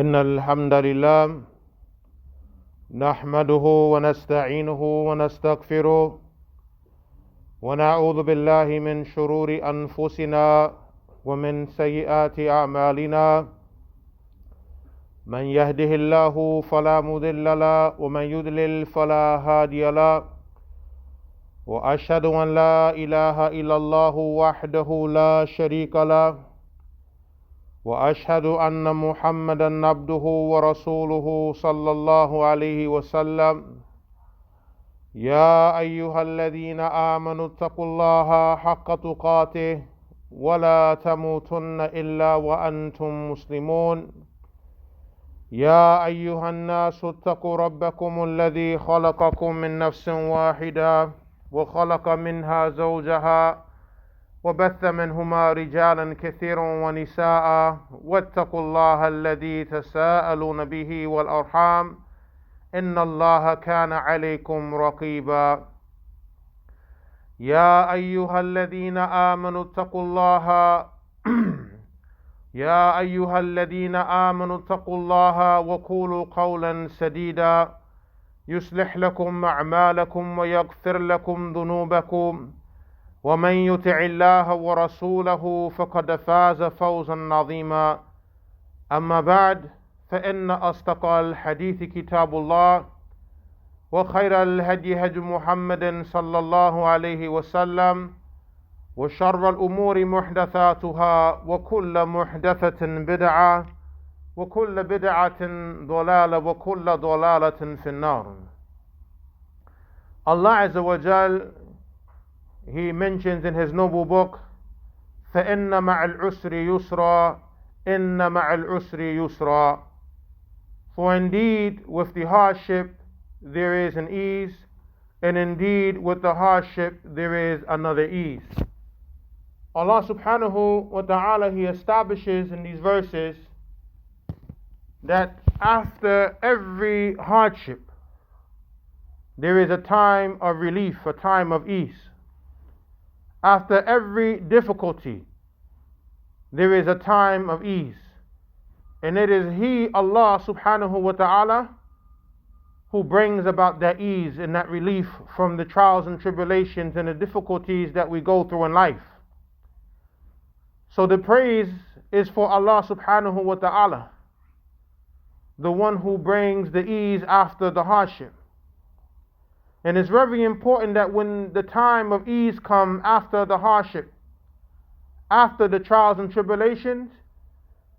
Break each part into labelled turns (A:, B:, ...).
A: إن الحمد لله نحمده ونستعينه ونستغفره ونعوذ بالله من شرور أنفسنا ومن سيئات أعمالنا من يهده الله فلا مضل له ومن يضلل فلا هادي له وأشهد أن لا إله إلا الله وحده لا شريك له وأشهد أن محمدا عبده ورسوله صلى الله عليه وسلم يا أيها الذين آمنوا اتقوا الله حق تقاته ولا تموتن إلا وأنتم مسلمون يا أيها الناس اتقوا ربكم الذي خلقكم من نفس واحدة وخلق منها زوجها وبث منهما رجالا كثيرا ونساء واتقوا الله الذي تساءلون به والأرحام إن الله كان عليكم رقيبا يا أيها الذين آمنوا اتقوا الله يا أيها الذين آمنوا اتقوا الله وقولوا قولا سديدا يصلح لكم أعمالكم ويغفر لكم ذنوبكم ومن يطع الله ورسوله فقد فاز فوزا عظيما أما بعد فإن أصدق الحديث كتاب الله وخير الهدي هدي محمد صلى الله عليه وسلم وشر الأمور محدثاتها وكل محدثة بدعة وكل بدعة ضلالة وكل ضلالة في النار. Allah Azza wa Jal, He mentions in His noble book, فَإِنَّ مَعَ الْعُسْرِ يُسْرًا إِنَّ مَعَ الْعُسْرِ يُسْرًا. For indeed with the hardship there is an ease, and indeed with the hardship there is another ease. Allah subhanahu wa ta'ala, He establishes in these verses that after every hardship there is a time of relief, a time of ease. After every difficulty there is a time of ease. And it is He, Allah subhanahu wa ta'ala, who brings about that ease and that relief from the trials and tribulations and the difficulties that we go through in life. So the praise is for Allah subhanahu wa ta'ala, the one who brings the ease after the hardship. And it's very important that when the time of ease comes after the hardship, after the trials and tribulations,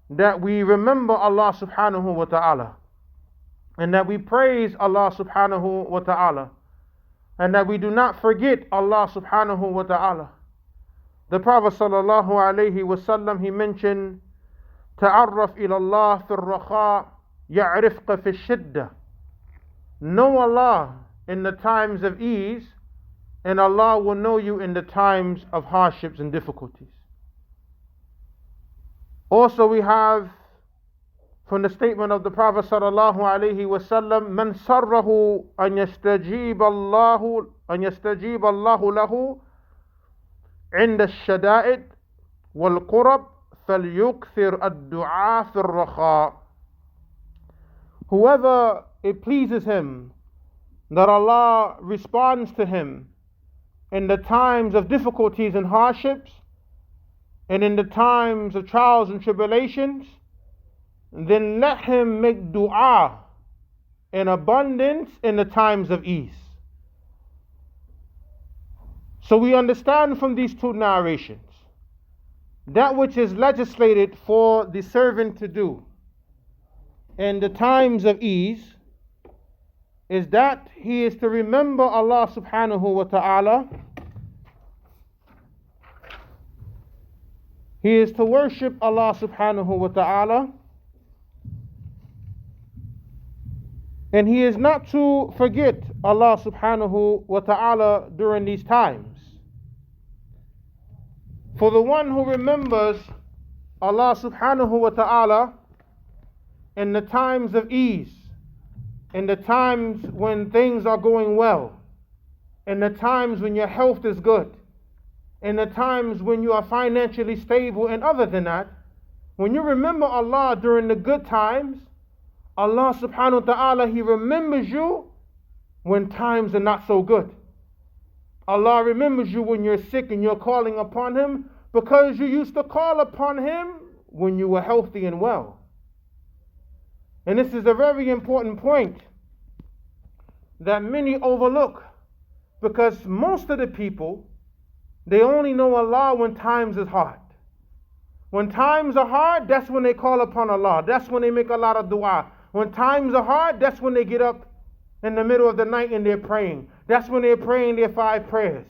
A: that we remember Allah subhanahu wa ta'ala, and that we praise Allah subhanahu wa ta'ala, and that we do not forget Allah subhanahu wa ta'ala. The Prophet sallallahu alayhi wa sallam, he mentioned, ta'arraf ila Allah fi al-rakha ya'rifka fi shiddah. Know Allah in the times of ease, and Allah will know you in the times of hardships and difficulties. Also we have from the statement of the Prophet sallallahu alaihi wasallam, man sarrahu an yastajib Allahu lahu inda ash-shada'id wal qurab falyukthir ad-du'a fi ar-rakha. Whoever it pleases him that Allah responds to him in the times of difficulties and hardships, and in the times of trials and tribulations, then let him make dua in abundance in the times of ease. So we understand from these two narrations that which is legislated for the servant to do in the times of ease is that he is to remember Allah subhanahu wa ta'ala. He is to worship Allah subhanahu wa ta'ala, and he is not to forget Allah subhanahu wa ta'ala during these times. For the one who remembers Allah subhanahu wa ta'ala in the times of ease, in the times when things are going well, in the times when your health is good, in the times when you are financially stable, and other than that, When you remember Allah during the good times, Allah subhanahu wa ta'ala, He remembers you when times are not so good. Allah remembers you when you're sick and you're calling upon Him because you used to call upon Him when you were healthy and well. And this is a very important point that many overlook, because most of the people, they only know Allah when times is hard. When times are hard, that's when they call upon Allah. That's when they make a lot of dua. When times are hard, that's when they get up in the middle of the night and they're praying. That's when they're praying their 5 prayers.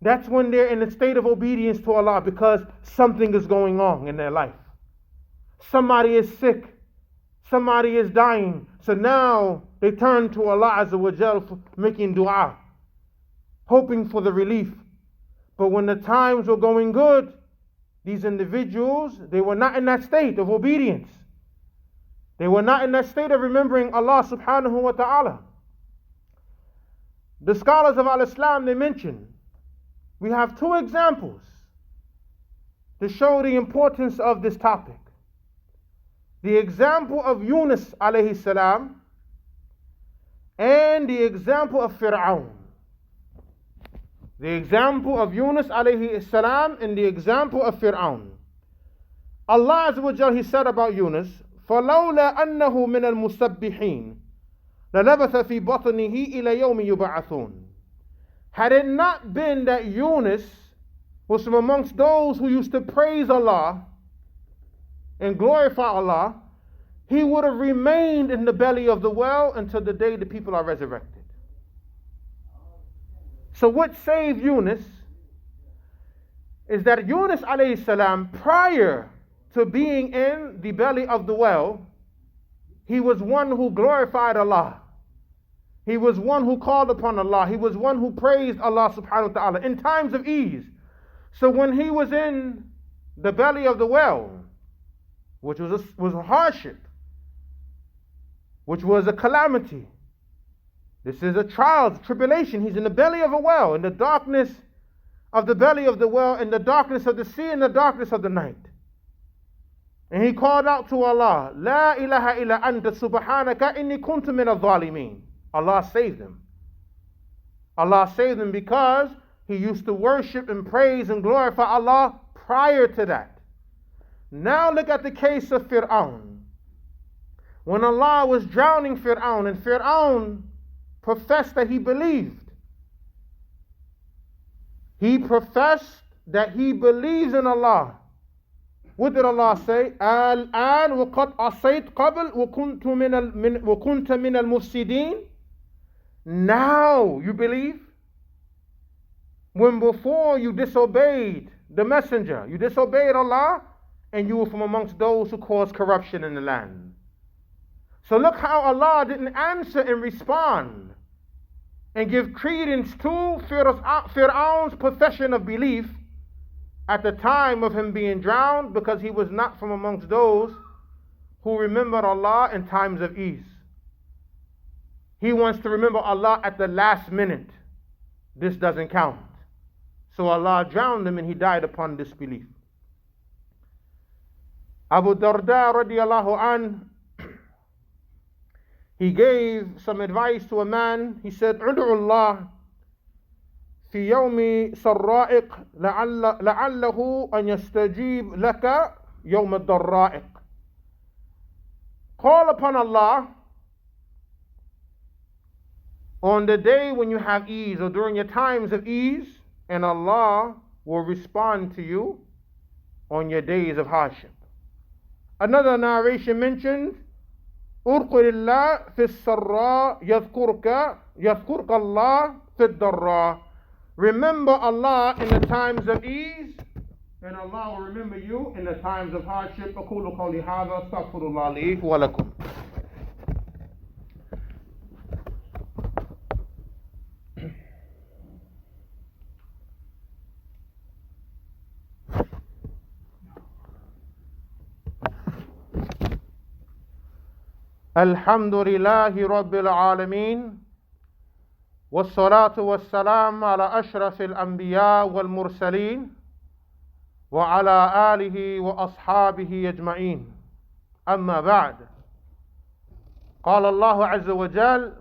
A: That's when they're in a state of obedience to Allah because something is going on in their life. Somebody is sick. Somebody is dying. So now they turn to Allah Azza wa Jal for making dua, hoping for the relief. But when the times were going good, these individuals, they were not in that state of obedience. They were not in that state of remembering Allah subhanahu wa ta'ala. The scholars of Al-Islam, they mention, we have 2 examples to show the importance of this topic. The example of Yunus alayhi salam and the example of Fir'aun. The example of Yunus alayhi salam and the example of Fir'aun. Allah Azza wa Jal, He said about Yunus, فَلَوْلَا أَنَّهُ مِنَ الْمُسَبِّحِينَ لَلَبَثَ فِي بَطْنِهِ إِلَى يَوْمِ يُبْعَثُونَ. Had it not been that Yunus was from amongst those who used to praise Allah and glorify Allah, he would have remained in the belly of the well until the day the people are resurrected. So what saved Yunus is that Yunus alayhi salam, prior to being in the belly of the well, he was one who glorified Allah. He was one who called upon Allah. He was one who praised Allah subhanahu wa ta'ala in times of ease. So when he was in the belly of the well, which was a hardship, which was a calamity, this is a trial, tribulation. He's in the belly of a well, in the darkness of the belly of the well, in the darkness of the sea, in the darkness of the night. And he called out to Allah, La ilaha illa anta subhanaka inni kuntu min al-zalimin. Allah saved him. Allah saved him because he used to worship and praise and glorify Allah prior to that. Now look at the case of Fir'aun. When Allah was drowning Fir'aun, and Fir'aun professed that he believed. He professed that he believes in Allah. What did Allah say? Al-an waqad asayt qabl wa kunta min al-mufsidin. Now you believe? When before you disobeyed the messenger, you disobeyed Allah, and you were from amongst those who caused corruption in the land. So look how Allah didn't answer and respond and give credence to Fir'aun's profession of belief at the time of him being drowned, because he was not from amongst those who remembered Allah in times of ease. He wants to remember Allah at the last minute. This doesn't count. So Allah drowned him and he died upon disbelief. Abu Darda radiallahu an, he gave some advice to a man. He said, "Ud'u Allah fi yawmi sarra'iq la'allahu an yastajib laka yawm ad-darra'iq." Call upon Allah on the day when you have ease, or during your times of ease, and Allah will respond to you on your days of hardship. Another narration mentions, "Urqul Allah fi sarra yadhkurka Allah fi darra." Remember Allah in the times of ease, and Allah will remember you in the times of hardship. أقول قولي هذا أستغفر الله لي ولكم. الحمد لله رب العالمين والصلاة والسلام على أشرف الأنبياء والمرسلين وعلى آله وأصحابه أجمعين أما بعد قال الله عز وجل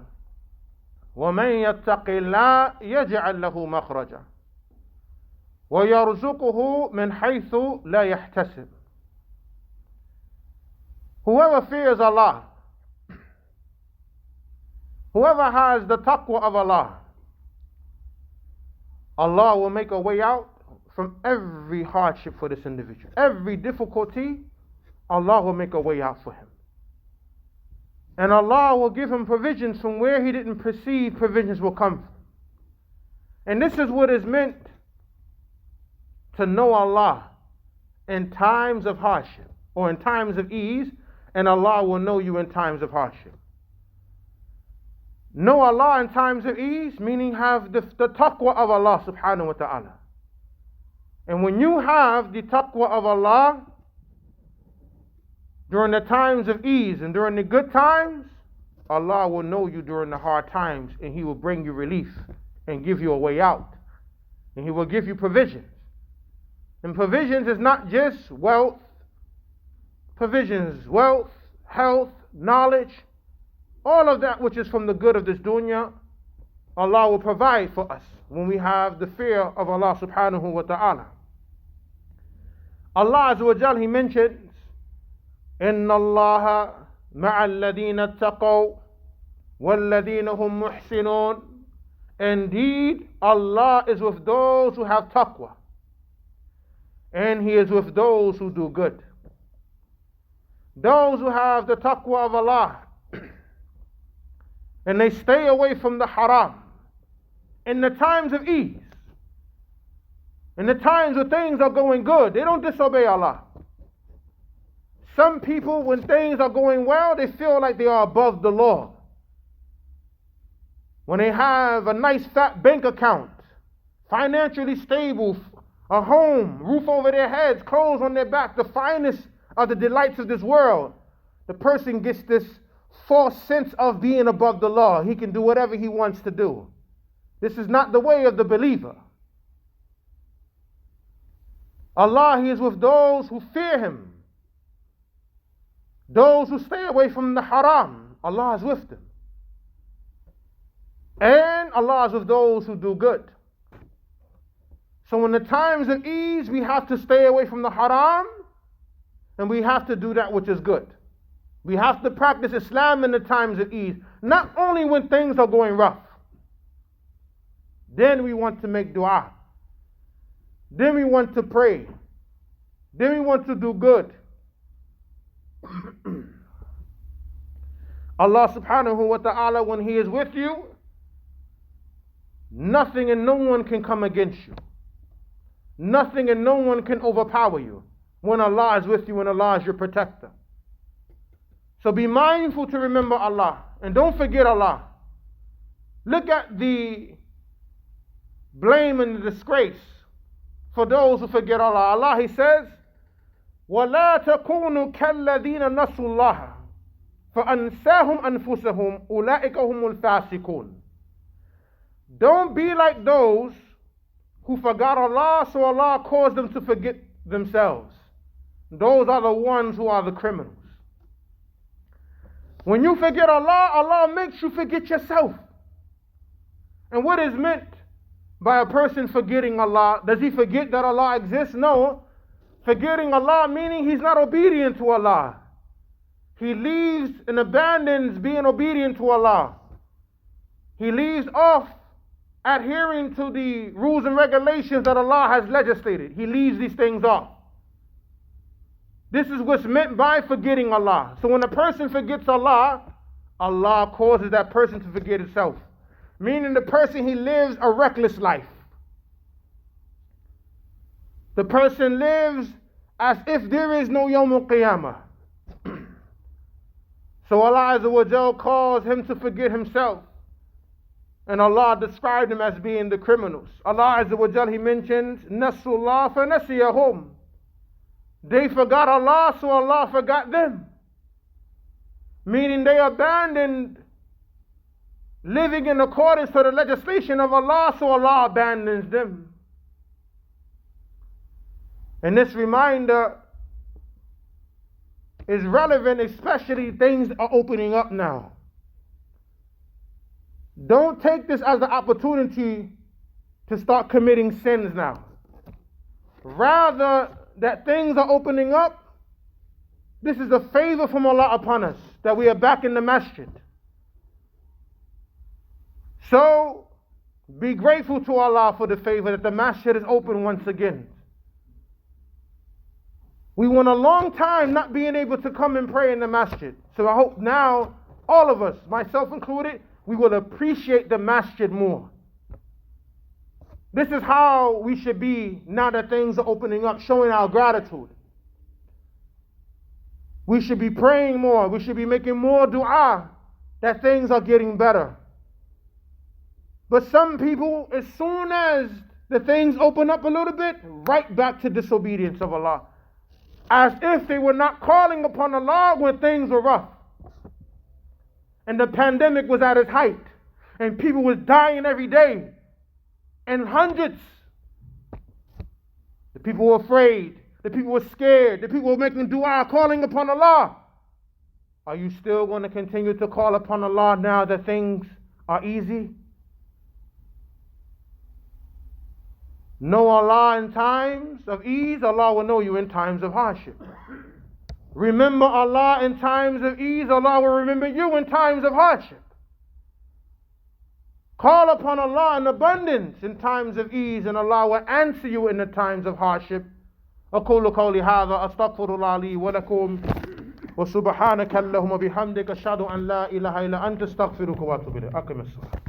A: ومن يتق الله يجعل له مخرجا ويرزقه من حيث لا يحتسب. Whoever fears Allah, whoever has the taqwa of Allah, Allah will make a way out from every hardship for this individual. Every difficulty, Allah will make a way out for him. And Allah will give him provisions from where he didn't perceive provisions will come from. And this is what is meant to know Allah in times of hardship or in times of ease, and Allah will know you in times of hardship. Know Allah in times of ease, meaning have the taqwa of Allah subhanahu wa ta'ala. And when you have the taqwa of Allah during the times of ease and during the good times, Allah will know you during the hard times, and He will bring you relief and give you a way out. And He will give you provisions. And provisions is not just wealth. Provisions, wealth, health, knowledge, all of that which is from the good of this dunya, Allah will provide for us when we have the fear of Allah subhanahu wa ta'ala. Allah Azza wa Jal, He mentions, إِنَّ اللَّهَ مَعَ الَّذِينَ اتَّقَوْا وَالَّذِينَ هُمْ مُحْسِنُونَ. Indeed, Allah is with those who have taqwa, and He is with those who do good. Those who have the taqwa of Allah and they stay away from the haram in the times of ease, in the times where things are going good, they don't disobey Allah. Some people, when things are going well, they feel like they are above the law. When they have a nice fat bank account, financially stable, a home, roof over their heads, clothes on their back, the finest of the delights of this world, the person gets this false sense of being above the law. He can do whatever he wants to do. This is not the way of the believer. Allah, He is with those who fear Him. Those who stay away from the haram, Allah is with them. And Allah is with those who do good. So in the times of ease, we have to stay away from the haram, and we have to do that which is good. We have to practice Islam in the times of ease, not only when things are going rough. Then we want to make dua. Then we want to pray. Then we want to do good. Allah subhanahu wa ta'ala, when He is with you, nothing and no one can come against you. Nothing and no one can overpower you when Allah is with you and Allah is your protector. So be mindful to remember Allah and don't forget Allah. Look at the blame and the disgrace for those who forget Allah. Allah, He says, وَلَا تَكُونُوا كَالَّذِينَ نَسُوا اللَّهَ فَأَنْسَاهُمْ أَنفُسَهُمْ أُولَٰئِكَ هُمُ الْفَاسِقُونَ. Don't be like those who forgot Allah, so Allah caused them to forget themselves. Those are the ones who are the criminals. When you forget Allah, Allah makes you forget yourself. And what is meant by a person forgetting Allah? Does he forget that Allah exists? No. Forgetting Allah meaning he's not obedient to Allah. He leaves and abandons being obedient to Allah. He leaves off adhering to the rules and regulations that Allah has legislated. He leaves these things off. This is what's meant by forgetting Allah. So when a person forgets Allah, Allah causes that person to forget himself. Meaning the person, he lives a reckless life. The person lives as if there is no Yawm al-Qiyamah. So Allah Azza wa Jal caused him to forget himself. And Allah described him as being the criminals. Allah Azza wa Jal, He mentions, Nasullah fa nasiyahum. They forgot Allah, so Allah forgot them. Meaning they abandoned living in accordance to the legislation of Allah, so Allah abandons them. And this reminder is relevant, especially things are opening up now. Don't take this as the opportunity to start committing sins now. Rather, that things are opening up, this is a favor from Allah upon us, that we are back in the masjid. So, be grateful to Allah for the favor that the masjid is open once again. We went a long time not being able to come and pray in the masjid. So I hope now, all of us, myself included, we will appreciate the masjid more. This is how we should be now that things are opening up, showing our gratitude. We should be praying more. We should be making more dua that things are getting better. But some people, as soon as the things open up a little bit, right back to disobedience of Allah. As if they were not calling upon Allah when things were rough. And the pandemic was at its height. And people was dying every day. And hundreds. The people were afraid. The people were scared. The people were making dua, calling upon Allah. Are you still going to continue to call upon Allah now that things are easy? Know Allah in times of ease, Allah will know you in times of hardship. Remember Allah in times of ease, Allah will remember you in times of hardship. Call upon Allah in abundance in times of ease, and Allah will answer you in the times of hardship. أقول قولي هذا أستغفر الله لي ولكم وسبحانك اللهم وبحمدك أشهد أن لا إله إلا أنت أستغفرك وأتوب إليك. أقم الصلاة.